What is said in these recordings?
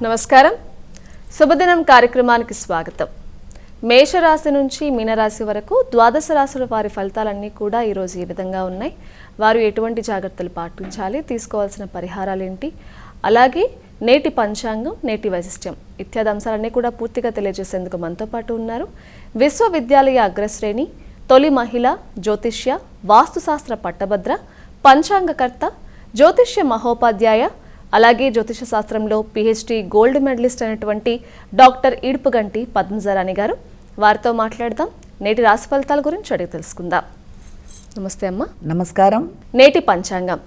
నమస్కారం. శుభదినం కార్యక్రమానికి స్వాగతం. మేషరాశి నుంచి మీనరాశి వరకు ద్వాదశ రాశుల వారి ఫలితాలన్నీ కూడా ఈరోజు ఈ విధంగా ఉన్నాయి. వారు ఎటువంటి జాగ్రత్తలు పాటించాలి, తీసుకోవాల్సిన పరిహారాలు ఏంటి, అలాగే నేటి పంచాంగం, నేటి వైశిష్ట్యం ఇత్యాది అంశాలన్నీ కూడా పూర్తిగా తెలియజేసేందుకు మనతో పాటు ఉన్నారు విశ్వవిద్యాలయ అగ్రశ్రేణి, తొలి మహిళ జ్యోతిష్య, వాస్తుశాస్త్ర పట్టభద్ర, పంచాంగకర్త, జ్యోతిష్య మహోపాధ్యాయ, అలాగే జ్యోతిష శాస్త్రంలో పిహెచ్డి గోల్డ్ మెడలిస్ట్ అయినటువంటి డాక్టర్ ఈడ్పుగంటి పద్మజరాణి గారు. వారితో మాట్లాడదాం. నేటి రాశి ఫలితాల గురించి అడిగి తెలుసుకుందాం. నమస్తే అమ్మ. నమస్కారం. నేటి పంచాంగం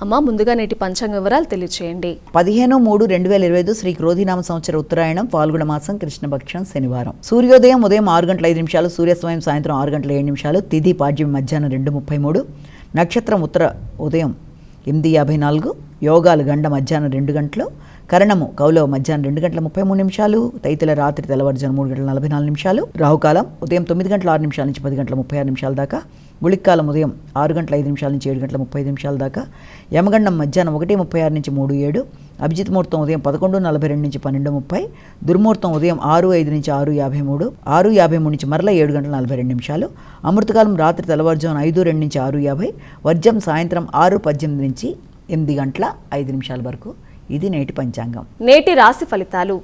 అమ్మ, ముందుగా నేటి పంచాంగ వివరాలు తెలియచేయండి. 15/3/2025 శ్రీ క్రోధినామ సంవత్సర ఉత్తరాయణం, ఫాల్గుణ మాసం, కృష్ణపక్షం, శనివారం. సూర్యోదయం ఉదయం 6:05, సూర్యాస్తమయం సాయంత్రం 6:07, తిథి పాడ్యం మధ్యాహ్నం 2:33, నక్షత్రం ఉత్తర ఉదయం 8:54, యోగాలు గండ మధ్యాహ్నం 2 గంటలు, కరణము కౌలవ మధ్యాహ్నం 2:33, తైతుల రాత్రి తెల్లవారుజాము 3:44, రాహుకాలం ఉదయం 9:06 నుంచి 10:36 దాకా, గుళిక్కాలం ఉదయం 6:05 నుంచి 7:35 దాకా, యమగండం మధ్యాహ్నం 1:36 నుంచి 3:07, అభిజిత్ ముహూర్తం ఉదయం 11:42 నుంచి 12:30, దుర్ముహూర్తం ఉదయం 6:05 నుంచి 6:53, 6:53 నుంచి మరలా 7:42, అమృతకాలం రాత్రి తెల్లవారుజామున 5:02 నుంచి 6:50, వర్జం సాయంత్రం 6:18 నుంచి 8:05 వరకు. ఇది నేటి పంచాంగం. నేటి రాశి ఫలితాలు.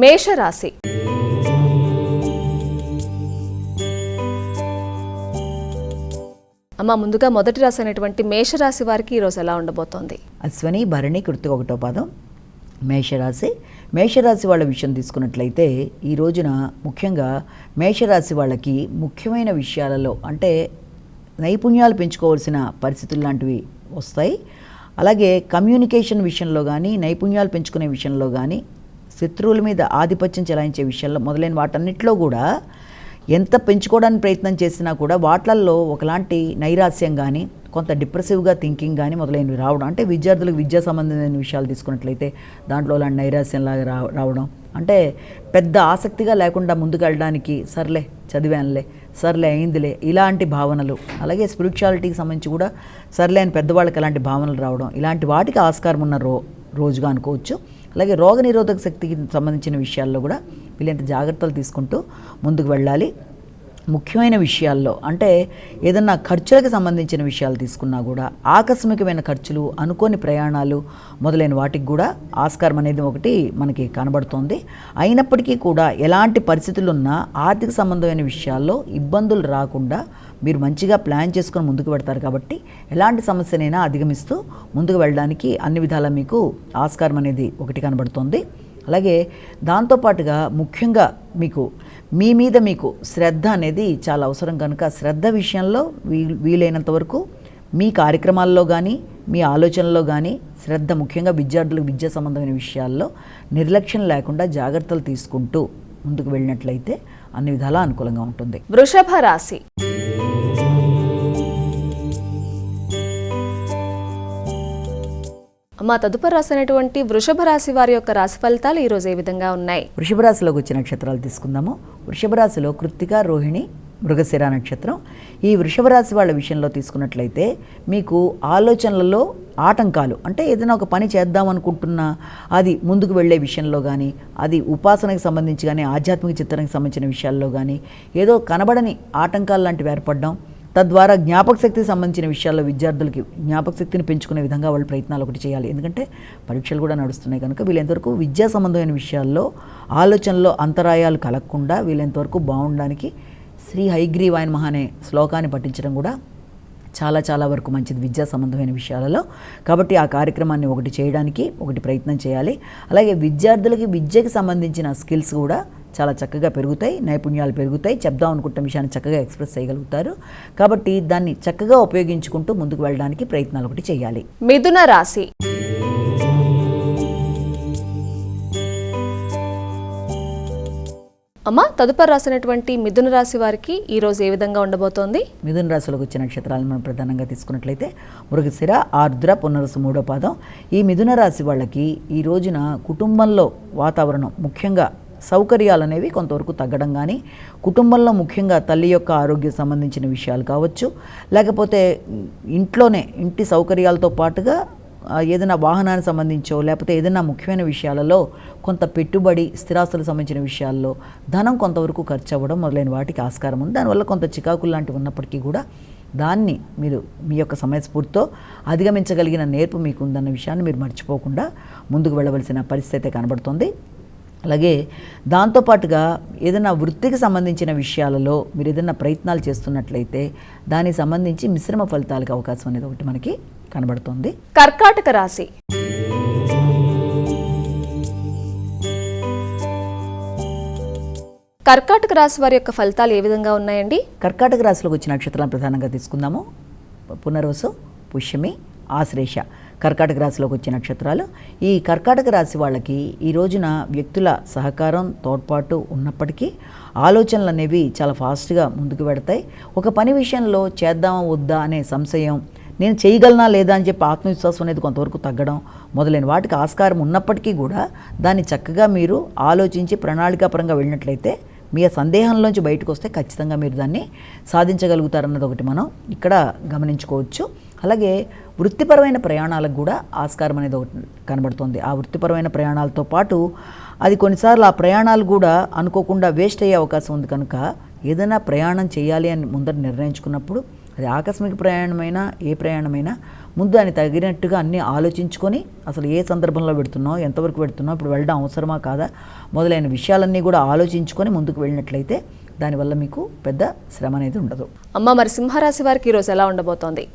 మేషరాశి. అమ్మ, ముందుగా మొదటి రాశి అయినటువంటి మేషరాశి వారికి ఈరోజు ఎలా ఉండబోతోంది? అశ్వని, భరణి, కృత్తిక 1వ పాదం. మేషరాశి వాళ్ళ విషయం తీసుకున్నట్లయితే ఈ రోజున ముఖ్యంగా మేషరాశి వాళ్ళకి ముఖ్యమైన విషయాలలో అంటే నైపుణ్యాలు పెంచుకోవాల్సిన పరిస్థితులు లాంటివి వస్తాయి. అలాగే కమ్యూనికేషన్ విషయంలో కానీ, నైపుణ్యాలు పెంచుకునే విషయంలో కానీ, శత్రువుల మీద ఆధిపత్యం చెలాయించే విషయంలో మొదలైన వాటన్నిటిలో కూడా ఎంత పెంచుకోవడానికి ప్రయత్నం చేసినా కూడా వాటిల్లో ఒకలాంటి నైరాస్యం కానీ, కొంత డిప్రెసివ్గా థింకింగ్ కానీ మొదలైనవి రావడం. అంటే విద్యార్థులకు విద్యా సంబంధమైన విషయాలు తీసుకున్నట్లయితే దాంట్లో అలాంటి నైరాస్యంలాగా రావడం, అంటే పెద్ద ఆసక్తిగా లేకుండా ముందుకు వెళ్ళడానికి సర్లే చదివానులే, సర్లే అయిందిలే, ఇలాంటి భావనలు. అలాగే స్పిరిచువాలిటీకి సంబంధించి కూడా సర్లే అని పెద్దవాళ్ళకి అలాంటి భావనలు రావడం, ఇలాంటి వాటికి ఆస్కారం ఉన్న రోజుగా అనుకోవచ్చు. అలాగే రోగనిరోధక శక్తికి సంబంధించిన విషయాల్లో కూడా వీళ్ళంత జాగ్రత్తలు తీసుకుంటూ ముందుకు వెళ్ళాలి. ముఖ్యమైన విషయాల్లో అంటే ఏదన్నా ఖర్చులకు సంబంధించిన విషయాలు తీసుకున్నా కూడా ఆకస్మికమైన ఖర్చులు, అనుకోని ప్రయాణాలు మొదలైన వాటికి కూడా ఆస్కారం అనేది ఒకటి మనకి కనబడుతోంది. అయినప్పటికీ కూడా ఎలాంటి పరిస్థితులు ఉన్నా ఆర్థిక సంబంధమైన విషయాల్లో ఇబ్బందులు రాకుండా మీరు మంచిగా ప్లాన్ చేసుకొని ముందుకు పెడతారు కాబట్టి ఎలాంటి సమస్యనైనా అధిగమిస్తూ ముందుకు వెళ్ళడానికి అన్ని విధాలా మీకు ఆస్కారం అనేది ఒకటి కనబడుతోంది. అలాగే దాంతోపాటుగా ముఖ్యంగా మీ మీద మీకు శ్రద్ధ అనేది చాలా అవసరం కనుక శ్రద్ధ విషయంలో వీలైనంత వరకు మీ కార్యక్రమాల్లో కానీ, మీ ఆలోచనలో కానీ శ్రద్ధ, ముఖ్యంగా విద్యార్థులకు విద్యా సంబంధమైన విషయాల్లో నిర్లక్ష్యం లేకుండా జాగ్రత్తలు తీసుకుంటూ ముందుకు వెళ్ళినట్లయితే అన్ని విధాలా అనుకూలంగా ఉంటుంది. వృషభ రాశి. అమ్మ, తదుపరి రాశి అయినటువంటి వృషభ రాశి వారి యొక్క రాశి ఫలితాలు ఈరోజు ఏ విధంగా ఉన్నాయి? వృషభ రాశిలోకి వచ్చిన నక్షత్రాలు తీసుకుందాము. వృషభ రాశిలో కృత్తిక, రోహిణి, మృగశిర నక్షత్రం. ఈ వృషభ రాశి వాళ్ళ విషయంలో తీసుకున్నట్లయితే మీకు ఆలోచనలలో ఆటంకాలు, అంటే ఏదైనా ఒక పని చేద్దాం అనుకుంటున్నా అది ముందుకు వెళ్ళే విషయంలో కానీ, అది ఉపాసనకు సంబంధించి కానీ, ఆధ్యాత్మిక చిత్రానికి సంబంధించిన విషయాల్లో కానీ ఏదో కనబడని ఆటంకాలు లాంటివి ఏర్పడడం, తద్వారా జ్ఞాపక శక్తికి సంబంధించిన విషయాల్లో విద్యార్థులకి జ్ఞాపక శక్తిని పెంచుకునే విధంగా వాళ్ళు ప్రయత్నాలు ఒకటి చేయాలి. ఎందుకంటే పరీక్షలు కూడా నడుస్తున్నాయి కనుక వీళ్ళంతవరకు విద్యా సంబంధమైన విషయాల్లో ఆలోచనలో అంతరాయాలు కలగకుండా వీళ్ళంతవరకు బాగుండడానికి శ్రీ హయగ్రీవాయ నమః అనే శ్లోకాన్ని పఠించడం కూడా చాలా చాలా వరకు మంచిది విద్యా సంబంధమైన విషయాలలో. కాబట్టి ఆ కార్యక్రమాన్ని ఒకటి చేయడానికి ఒకటి ప్రయత్నం చేయాలి. అలాగే విద్యార్థులకి విద్యకి సంబంధించిన స్కిల్స్ కూడా చాలా చక్కగా పెరుగుతాయి, నైపుణ్యాలు పెరుగుతాయి, చెప్దాం అనుకుంటున్న విషయాన్ని చక్కగా ఎక్స్ప్రెస్ చేయగలుగుతారు. కాబట్టి దాన్ని చక్కగా ఉపయోగించుకుంటూ ముందుకు వెళ్ళడానికి ప్రయత్నాలు ఒకటి చేయాలి. మిథున రాశి. అమ్మ, తదుపరి రాసినటువంటి మిథున రాశి వారికి ఈ రోజు ఏ విధంగా ఉండబోతోంది? మిథున రాశిలోకి వచ్చిన నక్షత్రాలను మనం ప్రధానంగా తీసుకున్నట్లయితే మృగశిర, ఆర్ద్ర, పునర్వసు 3వ పాదం. ఈ మిథున రాశి వాళ్ళకి ఈ రోజున కుటుంబంలో వాతావరణం, ముఖ్యంగా సౌకర్యాలు అనేవి కొంతవరకు తగ్గడం కానీ, కుటుంబంలో ముఖ్యంగా తల్లి యొక్క ఆరోగ్యం సంబంధించిన విషయాలు కావచ్చు, లేకపోతే ఇంట్లోనే ఇంటి సౌకర్యాలతో పాటుగా ఏదైనా వాహనానికి సంబంధించో లేకపోతే ఏదైనా ముఖ్యమైన విషయాలలో కొంత పెట్టుబడి, స్థిరాస్తులకు సంబంధించిన విషయాల్లో ధనం కొంతవరకు ఖర్చు అవ్వడం మొదలైన వాటికి ఆస్కారం ఉంది. దానివల్ల కొంత చికాకులు లాంటివి ఉన్నప్పటికీ కూడా దాన్ని మీరు మీ యొక్క సమయస్ఫూర్తితో అధిగమించగలిగిన నేర్పు మీకు ఉందన్న విషయాన్ని మీరు మర్చిపోకుండా ముందుకు వెళ్ళవలసిన పరిస్థితి అయితే కనబడుతుంది. అలాగే దాంతోపాటుగా ఏదైనా వృత్తికి సంబంధించిన విషయాలలో మీరు ఏదైనా ప్రయత్నాలు చేస్తున్నట్లయితే దానికి సంబంధించి మిశ్రమ ఫలితాలకు అవకాశం అనేది ఒకటి మనకి కనబడుతుంది. కర్కాటక రాశి. కర్కాటక రాశి వారి యొక్క ఫలితాలు ఏ విధంగా ఉన్నాయండి? కర్కాటక రాశిలోకి వచ్చిన నక్షత్రాలను ప్రధానంగా తీసుకుందాము. పునర్వసు, పుష్యమి, ఆశ్లేష కర్కాటక రాశిలోకి వచ్చే నక్షత్రాలు. ఈ కర్కాటక రాశి వాళ్ళకి ఈ రోజున వ్యక్తుల సహకారం, తోడ్పాటు ఉన్నప్పటికీ ఆలోచనలు అనేవి చాలా ఫాస్ట్గా ముందుకు పెడతాయి. ఒక పని విషయంలో చేద్దామా వద్దా అనే సంశయం, నేను చేయగలనా లేదా అని చెప్పి ఆత్మవిశ్వాసం అనేది కొంతవరకు తగ్గడం మొదలైన వాటికి ఆస్కారం ఉన్నప్పటికీ కూడా దాన్ని చక్కగా మీరు ఆలోచించి ప్రణాళికాపరంగా వెళ్ళినట్లయితే మీ సందేహంలోంచి బయటకు వస్తే ఖచ్చితంగా మీరు దాన్ని సాధించగలుగుతారన్నది ఒకటి మనం ఇక్కడ గమనించుకోవచ్చు. అలాగే వృత్తిపరమైన ప్రయాణాలకు కూడా ఆస్కారం అనేది ఒకటి కనబడుతుంది. ఆ వృత్తిపరమైన ప్రయాణాలతో పాటు అది కొన్నిసార్లు ఆ ప్రయాణాలు కూడా అనుకోకుండా వేస్ట్ అయ్యే అవకాశం ఉంది. కనుక ఏదైనా ప్రయాణం చేయాలి అని ముందర నిర్ణయించుకున్నప్పుడు అది ఆకస్మిక ప్రయాణమైనా ఏ ప్రయాణమైనా ముందు దాన్ని తగినట్టుగా అన్నీ ఆలోచించుకొని అసలు ఏ సందర్భంలో పెడుతున్నావు, ఎంతవరకు పెడుతున్నావు, ఇప్పుడు వెళ్ళడం అవసరమా కాదా మొదలైన విషయాలన్నీ కూడా ఆలోచించుకొని ముందుకు వెళ్ళినట్లయితే దానివల్ల మీకు పెద్ద శ్రమ అనేది ఉండదు. అమ్మ, మరి సింహరాశి వారికి ఈరోజు ఎలా ఉండబోతోంది?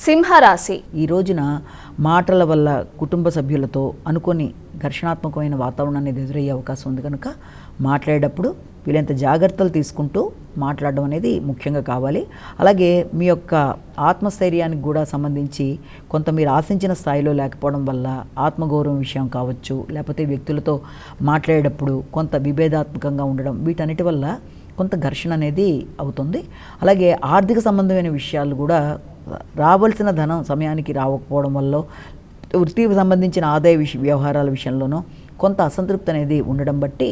సింహరాశి. ఈ రోజున మాటల వల్ల కుటుంబ సభ్యులతో అనుకొని ఘర్షణాత్మకమైన వాతావరణాన్ని ఎదురయ్యే అవకాశం ఉంది. కనుక మాట్లాడేటప్పుడు వీళ్ళంత జాగ్రత్తలు తీసుకుంటూ మాట్లాడడం అనేది ముఖ్యంగా కావాలి. అలాగే మీ యొక్క ఆత్మస్థైర్యానికి కూడా సంబంధించి కొంత మీరు ఆశించిన స్థాయిలో లేకపోవడం వల్ల ఆత్మగౌరవం విషయం కావచ్చు, లేకపోతే వ్యక్తులతో మాట్లాడేటప్పుడు కొంత విభేదాత్మకంగా ఉండడం, వీటన్నిటి వల్ల కొంత ఘర్షణ అనేది అవుతుంది. అలాగే ఆర్థిక సంబంధమైన విషయాలు కూడా రావాల్సిన ధనం సమయానికి రావకపోవడం వల్ల వృత్తికి సంబంధించిన ఆదాయ వ్యవహారాల విషయంలోనూ కొంత అసంతృప్తి అనేది ఉండడం బట్టి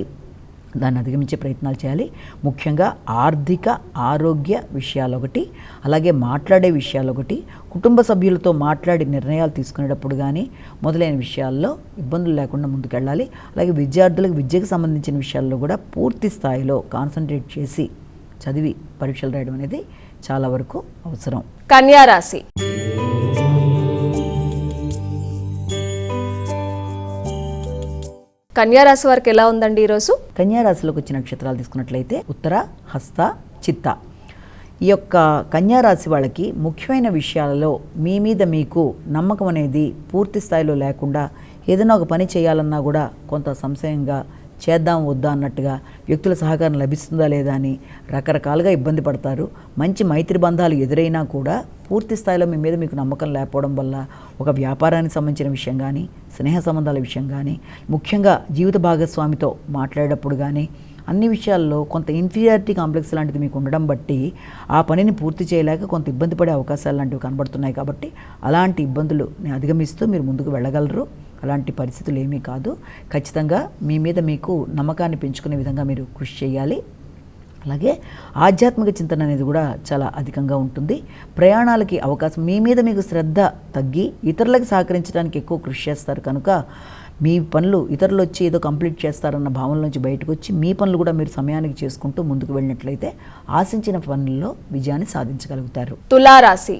దాన్ని అధిగమించే ప్రయత్నాలు చేయాలి. ముఖ్యంగా ఆర్థిక ఆరోగ్య విషయాలు ఒకటి, అలాగే మాట్లాడే విషయాలు ఒకటి, కుటుంబ సభ్యులతో మాట్లాడి నిర్ణయాలు తీసుకునేటప్పుడు కానీ మొదలైన విషయాల్లో ఇబ్బందులు లేకుండా ముందుకెళ్ళాలి. అలాగే విద్యార్థులకు విద్యకు సంబంధించిన విషయాల్లో కూడా పూర్తి స్థాయిలో కాన్సన్ట్రేట్ చేసి చదివి పరీక్షలు రాయడం అనేది చాలా వరకు అవసరం. కన్యా రాశి. కన్యా రాశి వారికి ఎలా ఉందండి ఈరోజు? కన్యా రాశిలోకి వచ్చిన నక్షత్రాలు తీసుకున్నట్లయితే ఉత్తర, హస్త, చిత్త. ఈ యొక్క కన్యా రాశి వాళ్ళకి ముఖ్యమైన విషయాలలో మీ మీద మీకు నమ్మకం అనేది పూర్తి స్థాయిలో లేకుండా ఏదైనా ఒక పని చేయాలన్నా కూడా కొంత సంశయంగా, చేద్దాం వద్దా అన్నట్టుగా, వ్యక్తుల సహకారం లభిస్తుందా లేదా అని రకరకాలుగా ఇబ్బంది పడతారు. మంచి మైత్రి బంధాలు ఎదురైనా కూడా పూర్తి స్థాయిలో మీ మీద మీకు నమ్మకం లేకపోవడం వల్ల ఒక వ్యాపారానికి సంబంధించిన విషయం కానీ, స్నేహ సంబంధాల విషయం కానీ, ముఖ్యంగా జీవిత భాగస్వామితో మాట్లాడేటప్పుడు కానీ అన్ని విషయాల్లో కొంత ఇన్ఫీరియారిటీ కాంప్లెక్స్ లాంటిది మీకు ఉండడం బట్టి ఆ పనిని పూర్తి చేయలేక కొంత ఇబ్బంది పడే అవకాశాలు లాంటివి కనబడుతున్నాయి. కాబట్టి అలాంటి ఇబ్బందులని అధిగమిస్తూ మీరు ముందుకు వెళ్ళగలరు. అలాంటి పరిస్థితులు ఏమీ కాదు. ఖచ్చితంగా మీ మీద మీకు నమ్మకాన్ని పెంచుకునే విధంగా మీరు కృషి చేయాలి. అలాగే ఆధ్యాత్మిక చింతన అనేది కూడా చాలా అధికంగా ఉంటుంది. ప్రయాణాలకి అవకాశం, మీ మీద మీకు శ్రద్ధ తగ్గి ఇతరులకు సహకరించడానికి ఎక్కువ కృషి చేస్తారు. కనుక మీ పనులు ఇతరులు వచ్చి ఏదో కంప్లీట్ చేస్తారన్న భావన నుంచి బయటకు వచ్చి మీ పనులు కూడా మీరు సమయానికి చేసుకుంటూ ముందుకు వెళ్ళినట్లయితే ఆశించిన పనుల్లో విజయాన్ని సాధించగలుగుతారు. తులారాశి.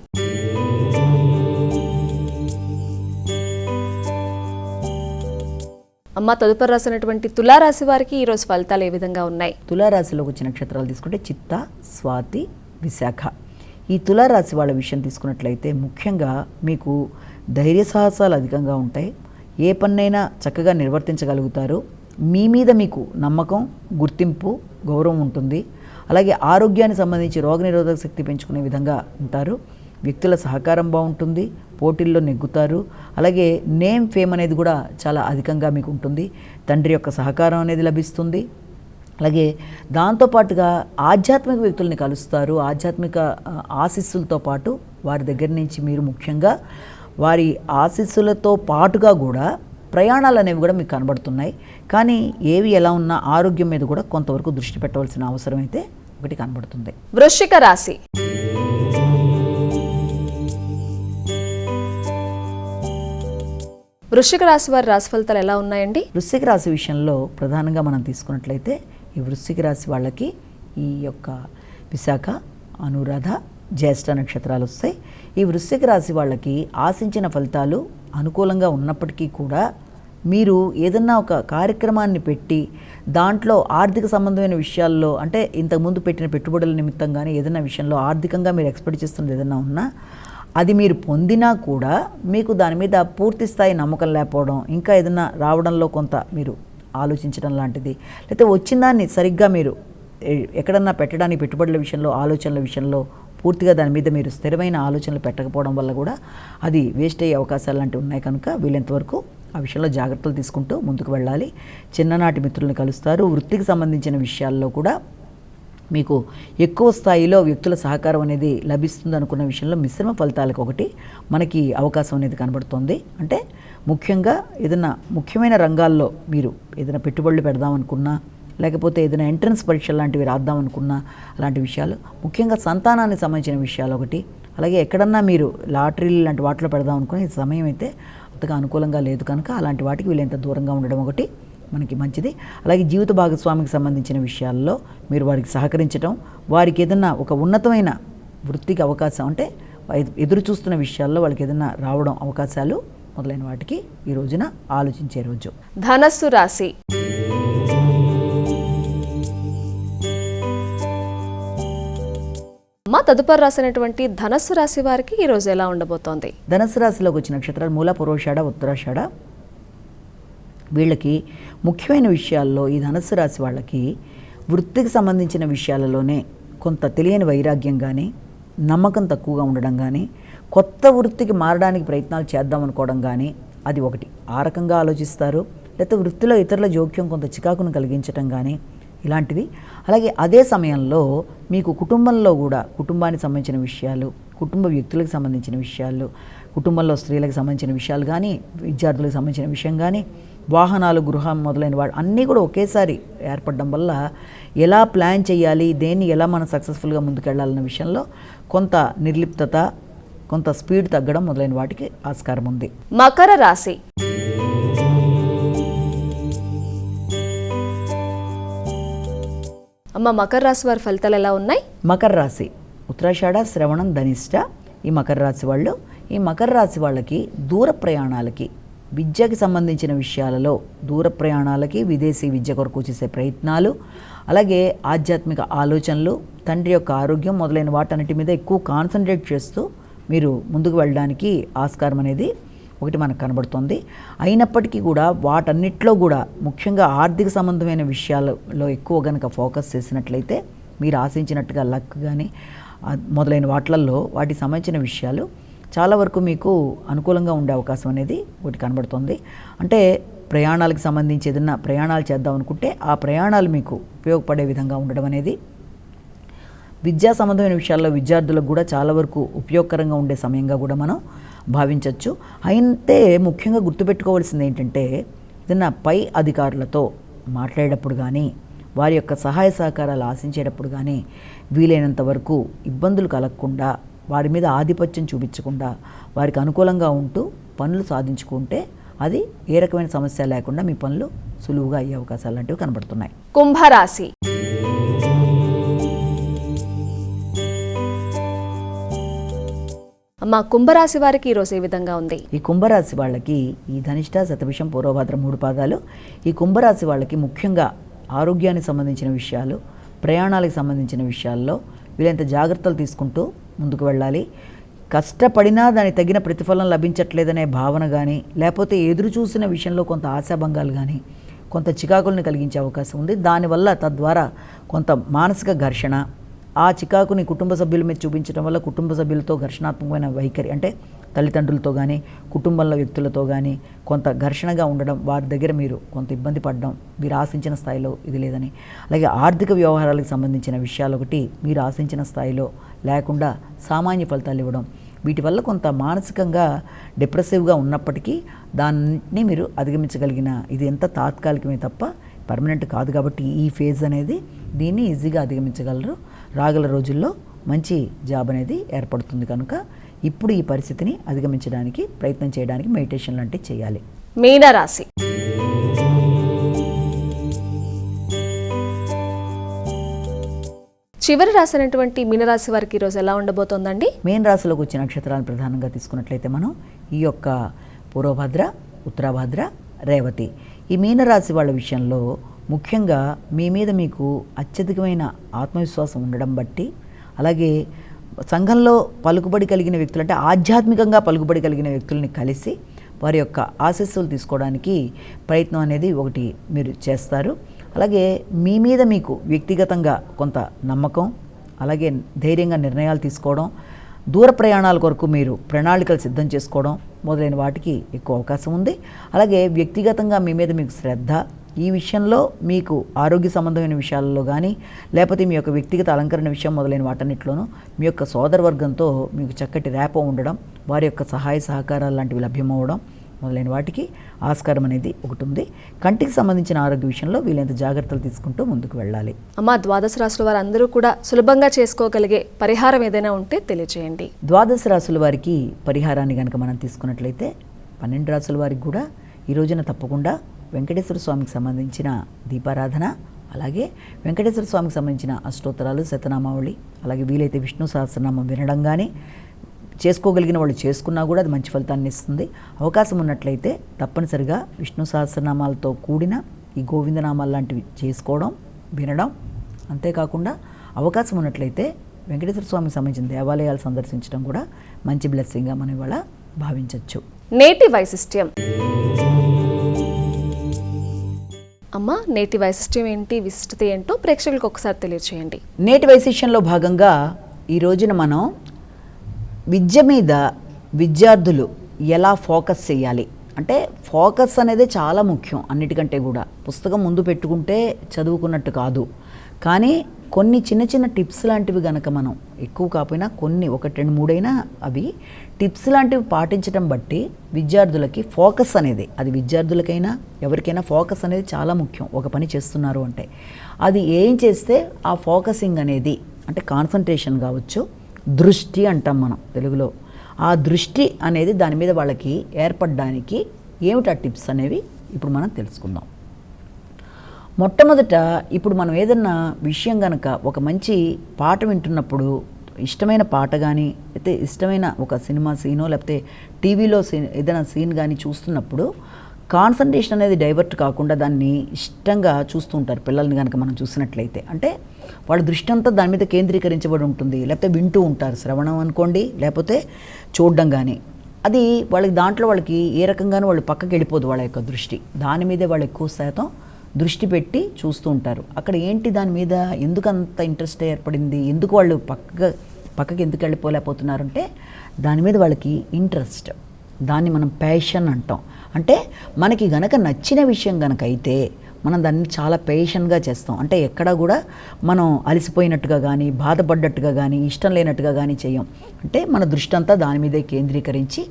అమ్మ, తదుపరి రాసినటువంటి తులారాశి వారికి ఈరోజు ఫలితాలు ఏ విధంగా ఉన్నాయి? తులారాశిలోకి వచ్చిన నక్షత్రాలు తీసుకుంటే చిత్త, స్వాతి, విశాఖ. ఈ తులారాశి వాళ్ళ విషయం తీసుకున్నట్లయితే ముఖ్యంగా మీకు ధైర్య సాహసాలు అధికంగా ఉంటాయి. ఏ పన్నైనా చక్కగా నిర్వర్తించగలుగుతారు. మీ మీద మీకు నమ్మకం, గుర్తింపు, గౌరవం ఉంటుంది. అలాగే ఆరోగ్యానికి సంబంధించి రోగనిరోధక శక్తి పెంచుకునే విధంగా ఉంటారు. వ్యక్తుల సహకారం బాగుంటుంది, పోటీల్లో నెగ్గుతారు. అలాగే నేమ్, ఫేమ్ అనేది కూడా చాలా అధికంగా మీకు ఉంటుంది. తండ్రి యొక్క సహకారం అనేది లభిస్తుంది. అలాగే దాంతోపాటుగా ఆధ్యాత్మిక వ్యక్తుల్ని కలుస్తారు. ఆధ్యాత్మిక ఆశీస్సులతో పాటు వారి దగ్గర నుంచి మీరు ముఖ్యంగా వారి ఆశీస్సులతో పాటుగా కూడా ప్రయాణాలు అనేవి కూడా మీకు కనబడుతున్నాయి. కానీ ఏవి ఎలా ఉన్నా ఆరోగ్యం మీద కూడా కొంతవరకు దృష్టి పెట్టవలసిన అవసరం అయితే ఒకటి కనబడుతుంది. వృశ్చిక రాశి. వృశ్చిక రాశి వారి రాశి ఫలితాలు ఎలా ఉన్నాయండి? వృశ్చిక రాశి విషయంలో ప్రధానంగా మనం తీసుకున్నట్లయితే ఈ వృశ్చిక రాశి వాళ్ళకి ఈ యొక్క విశాఖ, అనురాధ, జ్యేష్ఠ నక్షత్రాలు వస్తాయి. ఈ వృశ్చిక రాశి వాళ్ళకి ఆశించిన ఫలితాలు అనుకూలంగా ఉన్నప్పటికీ కూడా మీరు ఏదన్నా ఒక కార్యక్రమాన్ని పెట్టి దాంట్లో ఆర్థిక సంబంధమైన విషయాల్లో, అంటే ఇంతకుముందు పెట్టిన పెట్టుబడుల నిమిత్తం కానీ ఏదైనా విషయంలో ఆర్థికంగా మీరు ఎక్స్పెక్ట్ చేస్తున్నది ఏదైనా ఉన్నా అది మీరు పొందినా కూడా మీకు దాని మీద పూర్తి స్థాయి నమ్మకం లేకపోవడం, ఇంకా ఏదైనా రావడంలో కొంత మీరు ఆలోచించడం లాంటిది, లేకపోతే వచ్చిన దాన్ని సరిగ్గా మీరు ఎక్కడన్నా పెట్టడానికి పెట్టుబడుల విషయంలో, ఆలోచనల విషయంలో పూర్తిగా దాని మీద మీరు స్థిరమైన ఆలోచనలు పెట్టకపోవడం వల్ల కూడా అది వేస్ట్ అయ్యే అవకాశాలు లాంటివి ఉన్నాయి. కనుక వీలైనంతవరకు ఆ విషయంలో జాగ్రత్తలు తీసుకుంటూ ముందుకు వెళ్ళాలి. చిన్ననాటి మిత్రులను కలుస్తారు. వృత్తికి సంబంధించిన విషయాల్లో కూడా మీకు ఎక్కువ స్థాయిలో వ్యక్తుల సహకారం అనేది లభిస్తుంది అనుకున్న విషయంలో మిశ్రమ ఫలితాలకు ఒకటి మనకి అవకాశం అనేది కనబడుతోంది. అంటే ముఖ్యంగా ఏదైనా ముఖ్యమైన రంగాల్లో మీరు ఏదైనా పెట్టుబడులు పెడదామనుకున్నా, లేకపోతే ఏదైనా ఎంట్రన్స్ పరీక్షలు లాంటివి రాద్దామనుకున్నా, అలాంటి విషయాలు, ముఖ్యంగా సంతానానికి సంబంధించిన విషయాలు ఒకటి, అలాగే ఎక్కడన్నా మీరు లాటరీలు లాంటి వాటిలో పెడదాం అనుకునే సమయం అయితే అంతగా అనుకూలంగా లేదు. కనుక అలాంటి వాటికి వీళ్ళంత దూరంగా ఉండడం ఒకటి మనకి మంచిది. అలాగే జీవిత భాగస్వామికి సంబంధించిన విషయాల్లో మీరు వారికి సహకరించడం, వారికి ఏదన్నా ఒక ఉన్నతమైన వృత్తికి అవకాశం, అంటే ఎదురు చూస్తున్న విషయాల్లో వాళ్ళకి ఏదన్నా రావడం అవకాశాలు మొదలైన వాటికి ఈ రోజున ఆలోచించే రోజు. ధనస్సు రాశి. తదుపరి రాసినటువంటి ధనస్సు రాశి వారికి ఈ రోజు ఎలా ఉండబోతోంది? ధనస్సు రాశిలోకి వచ్చిన నక్షత్రాలు మూల, పూర్వాషాఢ, ఉత్తరాషాఢ. వీళ్ళకి ముఖ్యమైన విషయాల్లో ఈ ధనస్సు రాశి వాళ్ళకి వృత్తికి సంబంధించిన విషయాలలోనే కొంత తెలియని వైరాగ్యం కానీ, నమ్మకం తక్కువగా ఉండడం కానీ, కొత్త వృత్తికి మారడానికి ప్రయత్నాలు చేద్దాం అనుకోవడం కానీ, అది ఒకటి ఆ రకంగా ఆలోచిస్తారు. లేకపోతే వృత్తిలో ఇతరుల జోక్యం కొంత చికాకును కలిగించడం కానీ ఇలాంటివి. అలాగే అదే సమయంలో మీకు కుటుంబంలో కూడా కుటుంబానికి సంబంధించిన విషయాలు, కుటుంబ వ్యక్తులకు సంబంధించిన విషయాలు, కుటుంబంలో స్త్రీలకు సంబంధించిన విషయాలు కానీ, విద్యార్థులకు సంబంధించిన విషయం కానీ, వాహనాలు, గృహం మొదలైన వాడు అన్నీ కూడా ఒకేసారి ఏర్పడడం వల్ల ఎలా ప్లాన్ చేయాలి, దేన్ని ఎలా మనం సక్సెస్ఫుల్గా ముందుకెళ్ళాలన్న విషయంలో కొంత నిర్లిప్తత, కొంత స్పీడ్ తగ్గడం మొదలైన వాటికి ఆస్కారం ఉంది. మకర రాశి. అమ్మ, మకర రాశి వారి ఫలితాలు ఎలా ఉన్నాయి? మకర రాశి ఉత్తరాషాఢ, శ్రవణం, ధనిష్ట ఈ మకర రాశి వాళ్ళు. ఈ మకర రాశి వాళ్ళకి దూర ప్రయాణాలకి, విద్యకి సంబంధించిన విషయాలలో దూర ప్రయాణాలకి, విదేశీ విద్య కొరకు చేసే ప్రయత్నాలు, అలాగే ఆధ్యాత్మిక ఆలోచనలు, తండ్రి యొక్క ఆరోగ్యం మొదలైన వాటన్నిటి మీద ఎక్కువ కాన్సన్ట్రేట్ చేస్తూ మీరు ముందుకు వెళ్ళడానికి ఆస్కారం అనేది ఒకటి మనకు కనబడుతుంది. అయినప్పటికీ కూడా వాటన్నిటిలో కూడా ముఖ్యంగా ఆర్థిక సంబంధమైన విషయాలలో ఎక్కువ కనుక ఫోకస్ చేసినట్లయితే మీరు ఆశించినట్టుగా లక్ కానీ మొదలైన వాటిల్లో వాటికి సంబంధించిన విషయాలు చాలా వరకు మీకు అనుకూలంగా ఉండే అవకాశం అనేది ఒకటి కనబడుతుంది. అంటే ప్రయాణాలకు సంబంధించి ఏదైనా ప్రయాణాలు చేద్దాం అనుకుంటే ఆ ప్రయాణాలు మీకు ఉపయోగపడే విధంగా ఉండడం అనేది, విద్యా సంబంధమైన విషయాల్లో విద్యార్థులకు కూడా చాలా వరకు ఉపయోగకరంగా ఉండే సమయంగా కూడా మనం భావించవచ్చు. అయితే ముఖ్యంగా గుర్తుపెట్టుకోవాల్సింది ఏంటంటే, ఏదైనా పై అధికారులతో మాట్లాడేటప్పుడు కానీ, వారి యొక్క సహాయ సహకారాలు ఆశించేటప్పుడు కానీ వీలైనంత వరకు ఇబ్బందులు కలగకుండా, వారి మీద ఆధిపత్యం చూపించకుండా, వారికి అనుకూలంగా ఉంటూ పనులు సాధించుకుంటే అది ఏ రకమైన సమస్య లేకుండా మీ పనులు సులువుగా అయ్యే అవకాశాలు లాంటివి కనబడుతున్నాయి. కుంభరాశి. అమ్మ, కుంభరాశి వారికి ఈరోజు ఏ విధంగా ఉంది? ఈ కుంభరాశి వాళ్ళకి ఈ ధనిష్ట, శతభిషం, పూర్వభాద్ర 3 పాదాలు. ఈ కుంభరాశి వాళ్ళకి ముఖ్యంగా ఆరోగ్యానికి సంబంధించిన విషయాలు, ప్రయాణాలకు సంబంధించిన విషయాల్లో వీళ్ళంత జాగ్రత్తలు తీసుకుంటూ ముందుకు వెళ్ళాలి. కష్టపడినా దానికి తగిన ప్రతిఫలం లభించట్లేదనే భావన కానీ, లేకపోతే ఎదురు చూసిన విషయంలో కొంత ఆశాభంగాలు కానీ, కొంత చికాకులను కలిగించే అవకాశం ఉంది. దానివల్ల తద్వారా కొంత మానసిక ఘర్షణ, ఆ చికాకుని కుటుంబ సభ్యుల మీద చూపించడం వల్ల కుటుంబ సభ్యులతో ఘర్షణాత్మకమైన వైఖరి, అంటే తల్లిదండ్రులతో కానీ కుటుంబంలో వ్యక్తులతో కానీ కొంత ఘర్షణగా ఉండడం, వారి దగ్గర మీరు కొంత ఇబ్బంది పడడం, మీరు ఆశించిన స్థాయిలో ఇది లేదని. అలాగే ఆర్థిక వ్యవహారాలకు సంబంధించిన విషయాలు ఒకటి మీరు ఆశించిన స్థాయిలో లేకుండా సామాన్య ఫలితాలు ఇవ్వడం, వీటి వల్ల కొంత మానసికంగా డిప్రెసివ్గా ఉన్నప్పటికీ దాన్ని మీరు అధిగమించగలిగిన ఇది ఎంత తాత్కాలికమే తప్ప పర్మనెంట్ కాదు. కాబట్టి ఈ ఫేజ్ అనేది దీన్ని ఈజీగా అధిగమించగలరు. రాగల రోజుల్లో మంచి జాబ్ అనేది ఏర్పడుతుంది. కనుక ఇప్పుడు ఈ పరిస్థితిని అధిగమించడానికి ప్రయత్నం చేయడానికి మెడిటేషన్ లాంటివి చేయాలి. మీనరాశి. చివరి రాశి అయినటువంటి మీనరాశి వారికి ఈరోజు ఎలా ఉండబోతోందండి? మీన రాశిలోకి వచ్చిన నక్షత్రాలను ప్రధానంగా తీసుకున్నట్లయితే మనం ఈ యొక్క పూర్వభద్ర, ఉత్తరాభద్ర, రేవతి ఈ మీనరాశి వాళ్ళ విషయంలో ముఖ్యంగా మీ మీద మీకు అత్యధికమైన ఆత్మవిశ్వాసం ఉండడం బట్టి, అలాగే సంఘంలో పలుకుబడి కలిగిన వ్యక్తులు అంటే ఆధ్యాత్మికంగా పలుకుబడి కలిగిన వ్యక్తుల్ని కలిసి వారి యొక్క ఆశీస్సులు తీసుకోవడానికి ప్రయత్నం అనేది ఒకటి మీరు చేస్తారు. అలాగే మీ మీద మీకు వ్యక్తిగతంగా కొంత నమ్మకం, అలాగే ధైర్యంగా నిర్ణయాలు తీసుకోవడం, దూర ప్రయాణాల కొరకు మీరు ప్రణాళికలు సిద్ధం చేసుకోవడం మొదలైన వాటికి ఎక్కువ అవకాశం ఉంది. అలాగే వ్యక్తిగతంగా మీ మీద మీకు శ్రద్ధ, ఈ విషయంలో మీకు ఆరోగ్య సంబంధమైన విషయాలలో కానీ లేకపోతే మీ యొక్క వ్యక్తిగత అలంకరణ విషయం మొదలైన వాటన్నిటిలోనూ మీ యొక్క సోదరవర్గంతో మీకు చక్కటి ర్యాపో ఉండడం, వారి యొక్క సహాయ సహకారాలు లాంటివి లభ్యమవ్వడం మొదలైన వాటికి ఆస్కారం అనేది ఒకటి ఉంది. కంటికి సంబంధించిన ఆరోగ్య విషయంలో వీలైనంత జాగ్రత్తలు తీసుకుంటూ ముందుకు వెళ్ళాలి. అమ్మ, ద్వాదశ రాశుల వారు అందరూ కూడా సులభంగా చేసుకోగలిగే పరిహారం ఏదైనా ఉంటే తెలియజేయండి. ద్వాదశ రాశుల వారికి పరిహారాన్ని కనుక మనం తీసుకున్నట్లయితే 12 రాశుల వారికి కూడా ఈ రోజున తప్పకుండా వెంకటేశ్వర స్వామికి సంబంధించిన దీపారాధన, అలాగే వెంకటేశ్వర స్వామికి సంబంధించిన అష్టోత్తరాలు, శతనామావళి, అలాగే వీలైతే విష్ణు సహస్రనామం వినడం కానీ చేసుకోగలిగిన వాళ్ళు చేసుకున్నా కూడా అది మంచి ఫలితాన్ని ఇస్తుంది. అవకాశం ఉన్నట్లయితే తప్పనిసరిగా విష్ణు సహస్రనామాలతో కూడిన ఈ గోవిందనామాలు లాంటివి చేసుకోవడం, వినడం. అంతేకాకుండా అవకాశం ఉన్నట్లయితే వెంకటేశ్వర స్వామికి సంబంధించిన దేవాలయాలు సందర్శించడం కూడా మంచి బ్లెస్సింగ్గా మనం ఇవాళ భావించవచ్చు. నేటి వైశిష్ట్యం. అమ్మ, నేటి వైశిష్ట్యం ఏంటి, విశిష్టత ఏంటో ప్రేక్షకులకు ఒకసారి తెలియజేయండి. నేటి వైశిష్ట్యంలో భాగంగా ఈ రోజున మనం విద్య మీద విద్యార్థులు ఎలా ఫోకస్ చేయాలి అంటే, ఫోకస్ అనేది చాలా ముఖ్యం. అన్నిటికంటే కూడా పుస్తకం ముందు పెట్టుకుంటే చదువుకున్నట్టు కాదు. కానీ కొన్ని చిన్న చిన్న టిప్స్ లాంటివి కనుక మనం ఎక్కువ కాకపోయినా కొన్ని 1, 2, 3 అయినా అవి టిప్స్ లాంటివి పాటించడం బట్టి విద్యార్థులకి ఫోకస్ అనేది, అది విద్యార్థులకైనా ఎవరికైనా ఫోకస్ అనేది చాలా ముఖ్యం. ఒక పని చేస్తున్నారు అంటే అది ఏం చేస్తే ఆ ఫోకసింగ్ అనేది అంటే కాన్సన్ట్రేషన్ కావచ్చు, దృష్టి అంటాం మనం తెలుగులో, ఆ దృష్టి అనేది దాని మీద వాళ్ళకి ఏర్పడడానికి ఏమిటా టిప్స్ అనేవి ఇప్పుడు మనం తెలుసుకుందాం. మొట్టమొదట ఇప్పుడు మనం ఏదన్నా విషయం కనుక ఒక మంచి పాట వింటున్నప్పుడు, ఇష్టమైన పాట కానీ అయితే ఇష్టమైన ఒక సినిమా సీనో లేకపోతే టీవీలో ఏదైనా సీన్ కానీ చూస్తున్నప్పుడు కాన్సన్ట్రేషన్ అనేది డైవర్ట్ కాకుండా దాన్ని ఇష్టంగా చూస్తూ ఉంటారు పిల్లల్ని కనుక మనం చూసినట్లయితే. అంటే వాళ్ళ దృష్టి అంతా దాని మీద కేంద్రీకరించబడి ఉంటుంది. లేకపోతే వింటూ ఉంటారు, శ్రవణం అనుకోండి లేకపోతే చూడడం కానీ. అది వాళ్ళకి దాంట్లో వాళ్ళకి ఏ రకంగానూ వాళ్ళు పక్కకి వెళ్ళిపోదు. వాళ్ళ యొక్క దృష్టి దాని మీదే వాళ్ళు ఎక్కువ శాతం దృష్టి పెట్టి చూస్తూ ఉంటారు. అక్కడ ఏంటి దాని మీద ఎందుకు అంత ఇంట్రెస్ట్ ఏర్పడింది, ఎందుకు వాళ్ళు పక్కకి ఎందుకు వెళ్ళిపోలేకపోతున్నారంటే దాని మీద వాళ్ళకి ఇంట్రెస్ట్, దాన్ని మనం ప్యాషన్ అంటాం. అంటే మనకి గనక నచ్చిన విషయం గనక అయితే మనం దాన్ని చాలా పేషెంట్గా చేస్తాం. అంటే ఎక్కడా కూడా మనం అలసిపోయినట్టుగా కానీ బాధపడ్డట్టుగా కానీ ఇష్టం లేనట్టుగా కానీ చేయం. అంటే మన దృష్టి అంతా దాని మీదే కేంద్రీకరించి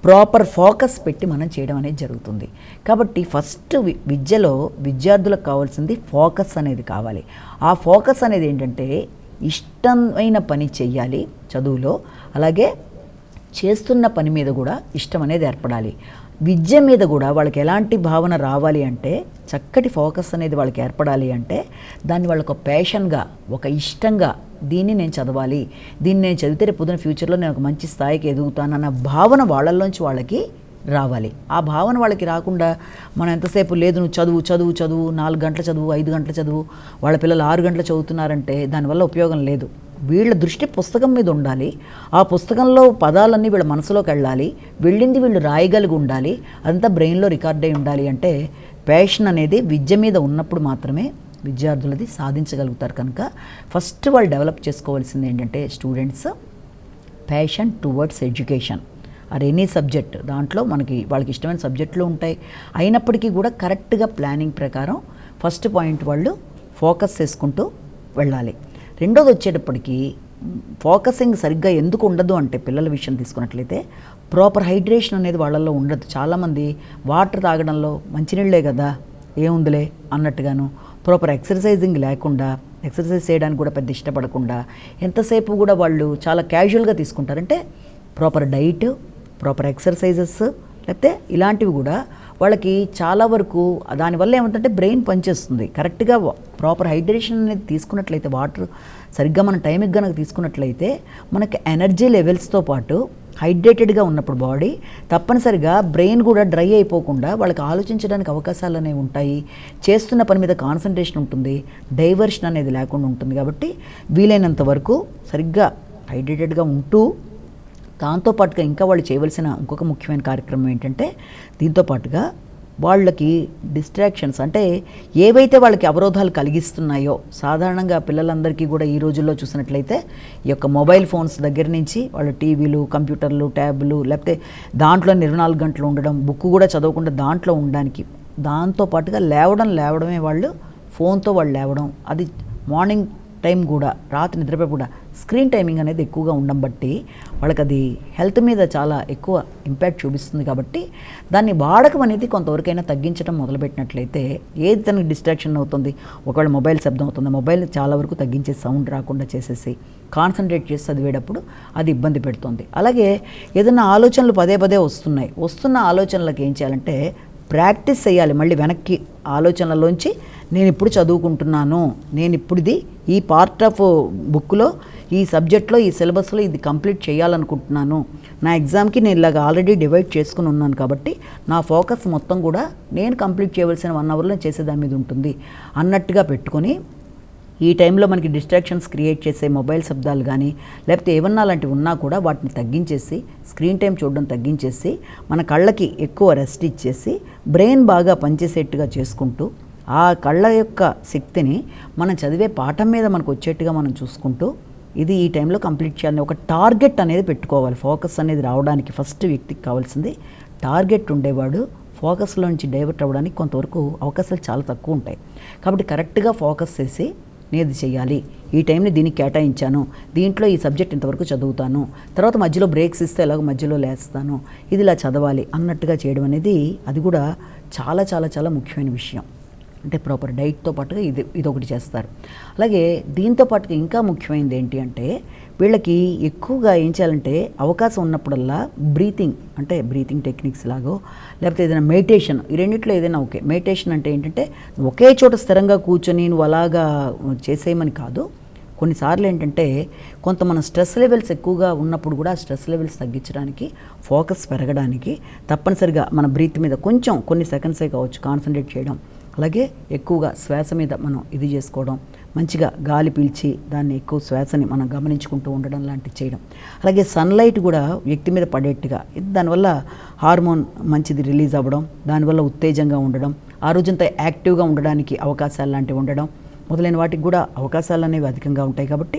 ప్రాపర్ ఫోకస్ పెట్టి మనం చేయడం అనేది జరుగుతుంది. కాబట్టి ఫస్ట్ విద్యలో విద్యార్థులకు కావాల్సింది ఫోకస్ అనేది కావాలి. ఆ ఫోకస్ అనేది ఏంటంటే ఇష్టమైన పని చెయ్యాలి చదువులో, అలాగే చేస్తున్న పని మీద కూడా ఇష్టం అనేది ఏర్పడాలి. విద్య మీద కూడా వాళ్ళకి ఎలాంటి భావన రావాలి అంటే, చక్కటి ఫోకస్ అనేది వాళ్ళకి ఏర్పడాలి అంటే దాన్ని వాళ్ళకు ఒక ప్యాషన్గా, ఒక ఇష్టంగా, దీన్ని నేను చదవాలి, దీన్ని నేను చదివితే రేపు పొద్దున ఫ్యూచర్లో నేను ఒక మంచి స్థాయికి ఎదుగుతానన్న భావన వాళ్ళల్లోంచి వాళ్ళకి రావాలి. ఆ భావన వాళ్ళకి రాకుండా మనం ఎంతసేపు లేదు నువ్వు చదువు 4 గంటల చదువు, 5 గంటల చదువు, వాళ్ళ పిల్లలు 6 గంటలు చదువుతున్నారంటే దానివల్ల ఉపయోగం లేదు. వీళ్ళ దృష్టి పుస్తకం మీద ఉండాలి. ఆ పుస్తకంలో పదాలన్నీ వీళ్ళ మనసులోకి వెళ్ళాలి, వెళ్ళింది వీళ్ళు రాయగలిగి ఉండాలి, అదంతా బ్రెయిన్లో రికార్డ్ అయి ఉండాలి. అంటే ప్యాషన్ అనేది విద్య మీద ఉన్నప్పుడు మాత్రమే విద్యార్థులది సాధించగలుగుతారు. కనుక ఫస్ట్ వాళ్ళు డెవలప్ చేసుకోవాల్సింది ఏంటంటే students passion towards education or any subject. దాంట్లో వాళ్ళకి ఇష్టమైన సబ్జెక్టులు ఉంటాయి. అయినప్పటికీ కూడా కరెక్ట్గా ప్లానింగ్ ప్రకారం ఫస్ట్ పాయింట్ వాళ్ళు ఫోకస్ చేసుకుంటూ వెళ్ళాలి. రెండోది వచ్చేటప్పటికి ఫోకసింగ్ సరిగ్గా ఎందుకు ఉండదు అంటే పిల్లల విషయం తీసుకున్నట్లయితే ప్రాపర్ హైడ్రేషన్ అనేది వాళ్ళల్లో ఉండదు. చాలామంది వాటర్ తాగడంలో మంచినీళ్ళే కదా ఏముందిలే అన్నట్టుగాను, ప్రాపర్ ఎక్సర్సైజింగ్ లేకుండా, ఎక్సర్సైజ్ చేయడానికి కూడా పెద్ద ఇష్టపడకుండా ఎంతసేపు కూడా వాళ్ళు చాలా క్యాజువల్గా తీసుకుంటారంటే ప్రాపర్ డైట్, ప్రాపర్ ఎక్సర్సైజెస్ లేకపోతే ఇలాంటివి కూడా వాళ్ళకి చాలా వరకు దానివల్ల ఏమంటే బ్రెయిన్ పనిచేస్తుంది. కరెక్ట్గా ప్రాపర్ హైడ్రేషన్ అనేది తీసుకున్నట్లయితే, వాటర్ సరిగ్గా మన టైంకి కనుక తీసుకున్నట్లయితే మనకి ఎనర్జీ లెవెల్స్తో పాటు హైడ్రేటెడ్గా ఉన్నప్పుడు బాడీ తప్పనిసరిగా బ్రెయిన్ కూడా డ్రై అయిపోకుండా వాళ్ళకి ఆలోచించడానికి అవకాశాలు అనేవి ఉంటాయి. చేస్తున్న పని మీద కాన్సన్ట్రేషన్ ఉంటుంది, డైవర్షన్ అనేది లేకుండా ఉంటుంది. కాబట్టి వీలైనంత వరకు సరిగ్గా హైడ్రేటెడ్గా ఉంటూ దాంతోపాటుగా ఇంకా వాళ్ళు చేయవలసిన ఇంకొక ముఖ్యమైన కార్యక్రమం ఏంటంటే దీంతోపాటుగా వాళ్ళకి డిస్ట్రాక్షన్స్ అంటే ఏవైతే వాళ్ళకి అవరోధాలు కలిగిస్తున్నాయో, సాధారణంగా పిల్లలందరికీ కూడా ఈ రోజుల్లో చూసినట్లయితే ఈ యొక్క మొబైల్ ఫోన్స్ దగ్గర నుంచి వాళ్ళ టీవీలు, కంప్యూటర్లు, ట్యాబ్లు లేకపోతే దాంట్లో 24 గంటలు ఉండడం, బుక్ కూడా చదవకుండా దాంట్లో ఉండడానికి, దాంతోపాటుగా లేవడమే వాళ్ళు ఫోన్తో వాళ్ళు లేవడం, అది మార్నింగ్ టైం కూడా రాత్రి నిద్రపై కూడా స్క్రీన్ టైమింగ్ అనేది ఎక్కువగా ఉండడం బట్టి వాళ్ళకి అది హెల్త్ మీద చాలా ఎక్కువ ఇంపాక్ట్ చూపిస్తుంది. కాబట్టి దాన్ని వాడకం అనేది కొంతవరకైనా తగ్గించడం మొదలుపెట్టినట్లయితే ఏది తనకి డిస్ట్రాక్షన్ అవుతుంది, ఒకవేళ మొబైల్ శబ్దం అవుతుంది, మొబైల్ చాలా వరకు తగ్గించే సౌండ్ రాకుండా చేసేసి కాన్సన్ట్రేట్ చేసి చదివేటప్పుడు అది ఇబ్బంది పెడుతుంది. అలాగే ఏదైనా ఆలోచనలు పదే వస్తున్న ఆలోచనలకు ఏం చేయాలంటే ప్రాక్టీస్ చేయాలి. మళ్ళీ వెనక్కి ఆలోచనలోంచి నేను ఇప్పుడు చదువుకుంటున్నాను, నేను ఇప్పుడు ఇది ఈ పార్ట్ ఆఫ్ బుక్లో, ఈ సబ్జెక్ట్లో, ఈ సిలబస్లో ఇది కంప్లీట్ చేయాలనుకుంటున్నాను, నా ఎగ్జామ్కి నేను ఇలాగ ఆల్రెడీ డివైడ్ చేసుకుని ఉన్నాను కాబట్టి నా ఫోకస్ మొత్తం కూడా నేను కంప్లీట్ చేయవలసిన 1 అవర్లో చేసేదాని మీద ఉంటుంది అన్నట్టుగా పెట్టుకొని, ఈ టైంలో మనకి డిస్ట్రాక్షన్స్ క్రియేట్ చేసే మొబైల్ శబ్దాలు కానీ లేకపోతే ఏమన్నా అలాంటివి ఉన్నా కూడా వాటిని తగ్గించేసి, స్క్రీన్ టైం చూడడం తగ్గించేసి, మన కళ్ళకి ఎక్కువ రెస్ట్ ఇచ్చేసి, బ్రెయిన్ బాగా పనిచేసేట్టుగా చేసుకుంటూ, ఆ కళ్ళ యొక్క శక్తిని మనం చదివే పాఠం మీద మనకు వచ్చేట్టుగా మనం చూసుకుంటూ, ఇది ఈ టైంలో కంప్లీట్ చేయాలని ఒక టార్గెట్ అనేది పెట్టుకోవాలి. ఫోకస్ అనేది రావడానికి ఫస్ట్ వ్యక్తికి కావాల్సింది టార్గెట్ ఉండేవాడు. ఫోకస్లో నుంచి డైవర్ట్ అవ్వడానికి కొంతవరకు అవకాశాలు చాలా తక్కువ ఉంటాయి. కాబట్టి కరెక్ట్గా ఫోకస్ చేసి నేను ఇది చేయాలి, ఈ టైంని దీనికి కేటాయించాను, దీంట్లో ఈ సబ్జెక్ట్ ఇంతవరకు చదువుతాను, తర్వాత మధ్యలో బ్రేక్స్ ఇస్తే ఎలాగో మధ్యలో లేస్తాను, ఇది ఇలా చదవాలి అన్నట్టుగా చేయడం అనేది అది కూడా చాలా చాలా చాలా ముఖ్యమైన విషయం. అంటే ప్రాపర్ డైట్తో పాటుగా ఇదొకటి చేస్తారు. అలాగే దీంతో పాటుగా ఇంకా ముఖ్యమైనది ఏంటి అంటే వీళ్ళకి ఎక్కువగా ఏం చేయాలంటే అవకాశం ఉన్నప్పుడల్లా బ్రీతింగ్ టెక్నిక్స్ లాగో లేకపోతే ఏదైనా మెడిటేషన్, ఈ రెండిట్లో ఏదైనా ఓకే. మెడిటేషన్ అంటే ఏంటంటే ఒకే చోట స్థిరంగా కూర్చొని నువ్వు అలాగా చేసేయమని కాదు. కొన్నిసార్లు ఏంటంటే మన స్ట్రెస్ లెవెల్స్ ఎక్కువగా ఉన్నప్పుడు కూడా స్ట్రెస్ లెవెల్స్ తగ్గించడానికి, ఫోకస్ పెరగడానికి తప్పనిసరిగా మన బ్రీత్ మీద కొంచెం కొన్ని సెకండ్సే కావచ్చు కాన్సన్ట్రేట్ చేయడం, అలాగే ఎక్కువగా శ్వాస మీద మనం ఇది చేసుకోవడం, మంచిగా గాలి పీల్చి దాన్ని ఎక్కువ శ్వాసని మనం గమనించుకుంటూ ఉండడం లాంటివి చేయడం. అలాగే సన్లైట్ కూడా వ్యక్తి మీద పడేట్టుగా, దానివల్ల హార్మోన్ మంచిది రిలీజ్ అవ్వడం, దానివల్ల ఉత్తేజంగా ఉండడం, ఆ రోజంతా యాక్టివ్గా ఉండడానికి అవకాశాలు లాంటివి ఉండడం మొదలైన వాటికి కూడా అవకాశాలు అనేవి అధికంగా ఉంటాయి. కాబట్టి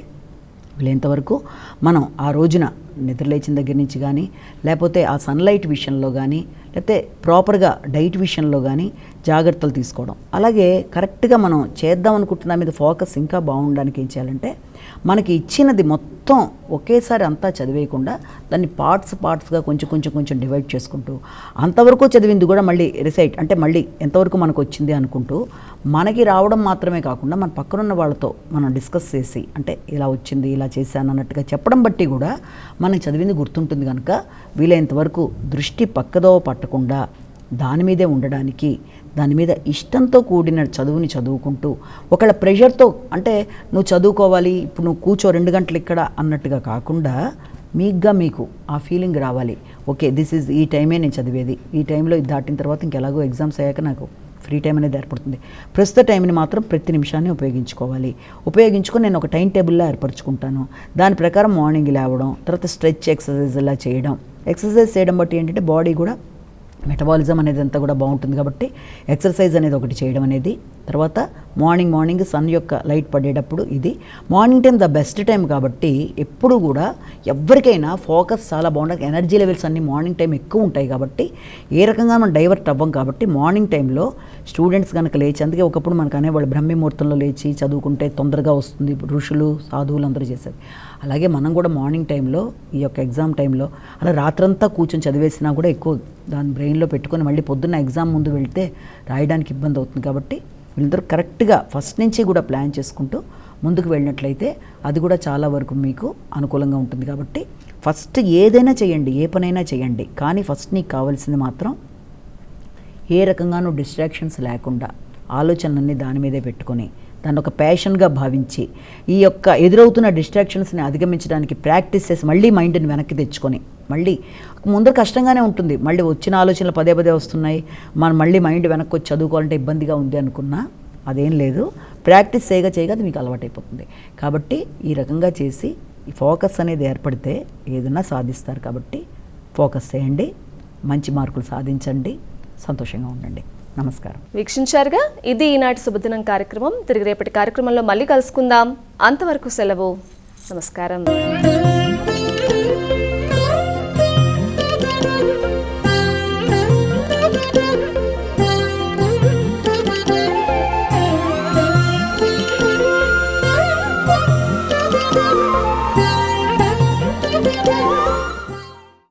వీలైనంతవరకు మనం ఆ రోజున నిద్రలేచిన దగ్గర నుంచి కానీ లేకపోతే ఆ సన్లైట్ విషయంలో కానీ లేకపోతే ప్రాపర్గా డైట్ విషయంలో కానీ జాగ్రత్తలు తీసుకోవడం. అలాగే కరెక్ట్గా మనం చేద్దాం అనుకుంటున్న మీద ఫోకస్ ఇంకా బాగుండడానికి ఏం చేయాలంటే మనకి ఇచ్చినది మొత్తం ఒకేసారి అంతా చదివేయకుండా దాన్ని పార్ట్స్గా కొంచెం డివైడ్ చేసుకుంటూ అంతవరకు చదివింది కూడా మళ్ళీ రిసైట్ అంటే మళ్ళీ ఎంతవరకు మనకు వచ్చింది అనుకుంటూ మనకి రావడం మాత్రమే కాకుండా మన పక్కనున్న వాళ్ళతో మనం డిస్కస్ చేసి అంటే ఇలా వచ్చింది ఇలా చేశాను అన్నట్టుగా చెప్పడం బట్టి కూడా మనం చదివింది గుర్తుంటుంది. కనుక వీలైనంత వరకు దృష్టి పక్కదో పట్టకుండా దాని మీదే ఉండడానికి, దాని మీద ఇష్టంతో కూడిన చదువుని చదువుకుంటూ ఒకళ్ళ ప్రెషర్తో అంటే నువ్వు చదువుకోవాలి ఇప్పుడు నువ్వు కూర్చో 2 గంటలు ఇక్కడ అన్నట్టుగా కాకుండా మీకు ఆ ఫీలింగ్ రావాలి. ఓకే ఈ టైమే నేను చదివేది, ఈ టైంలో ఇది దాటిన తర్వాత ఇంకెలాగో ఎగ్జామ్స్ అయ్యాక నాకు ఫ్రీ టైం అనేది ఏర్పడుతుంది, ప్రస్తుత టైంని మాత్రం ప్రతి నిమిషాన్ని ఉపయోగించుకొని నేను ఒక టైం టేబుల్లో ఏర్పరచుకుంటాను. దాని ప్రకారం మార్నింగ్ లేవడం, తర్వాత స్ట్రెచ్ ఎక్సర్సైజ్ ఇలా చేయడం. ఎక్సర్సైజ్ చేయడం బట్టి ఏంటంటే బాడీ కూడా మెటబాలిజం అనేది అంతా కూడా బాగుంటుంది. కాబట్టి ఎక్సర్సైజ్ అనేది ఒకటి చేయడం అనేది తర్వాత మార్నింగ్ సన్ యొక్క లైట్ పడేటప్పుడు ఇది morning time the best time కాబట్టి ఎప్పుడు కూడా ఎవరికైనా ఫోకస్ చాలా బాగుంటుంది. ఎనర్జీ లెవెల్స్ అన్నీ మార్నింగ్ టైం ఎక్కువ ఉంటాయి కాబట్టి ఏ రకంగా మనం డైవర్ట్ అవ్వం కాబట్టి మార్నింగ్ టైంలో స్టూడెంట్స్ కనుక లేచి, అందుకే ఒకప్పుడు మనకు అనేవాళ్ళు బ్రహ్మ ముహూర్తంలో లేచి చదువుకుంటే తొందరగా వస్తుంది, ఋషులు సాధువులు అందరూ చేసేది. అలాగే మనం కూడా మార్నింగ్ టైంలో ఈ యొక్క ఎగ్జామ్ టైంలో అలా రాత్రంతా కూర్చొని చదివేసినా కూడా ఎక్కువ దాని బ్రెయిన్లో పెట్టుకొని మళ్ళీ పొద్దున్న ఎగ్జామ్ ముందు వెళ్తే రాయడానికి ఇబ్బంది అవుతుంది. కాబట్టి వీళ్ళందరూ కరెక్ట్గా ఫస్ట్ నుంచి కూడా ప్లాన్ చేసుకుంటూ ముందుకు వెళ్ళినట్లయితే అది కూడా చాలా వరకు మీకు అనుకూలంగా ఉంటుంది. కాబట్టి ఫస్ట్ ఏదైనా చేయండి, ఏ పనైనా చేయండి, కానీ ఫస్ట్ నీకు కావాల్సింది మాత్రం ఏ రకంగానూ డిస్ట్రాక్షన్స్ లేకుండా ఆలోచనలన్నీ దాని మీదే పెట్టుకొని దాన్ని ఒక ప్యాషన్గా భావించి ఈ యొక్క ఎదురవుతున్న డిస్ట్రాక్షన్స్ని అధిగమించడానికి ప్రాక్టీస్ చేసి మళ్ళీ మైండ్ని వెనక్కి తెచ్చుకొని, మళ్ళీ ముందర కష్టంగానే ఉంటుంది, మళ్ళీ వచ్చిన ఆలోచనలు పదే వస్తున్నాయి, మనం మళ్ళీ మైండ్ వెనక్కి వచ్చి చదువుకోవాలంటే ఇబ్బందిగా ఉంది అనుకున్నా అదేం లేదు. ప్రాక్టీస్ చేయగా అది మీకు అలవాటైపోతుంది. కాబట్టి ఈ రకంగా చేసి ఈ ఫోకస్ అనేది ఏర్పడితే ఏదైనా సాధిస్తారు. కాబట్టి ఫోకస్ చేయండి, మంచి మార్కులు సాధించండి, సంతోషంగా ఉండండి. నమస్కారం. వీక్షించారుగా, ఇది ఈనాటి శుభదినం కార్యక్రమం. తిరిగి రేపటి కార్యక్రమంలో మళ్ళీ కలుసుకుందాం. అంతవరకు సెలవు. నమస్కారం.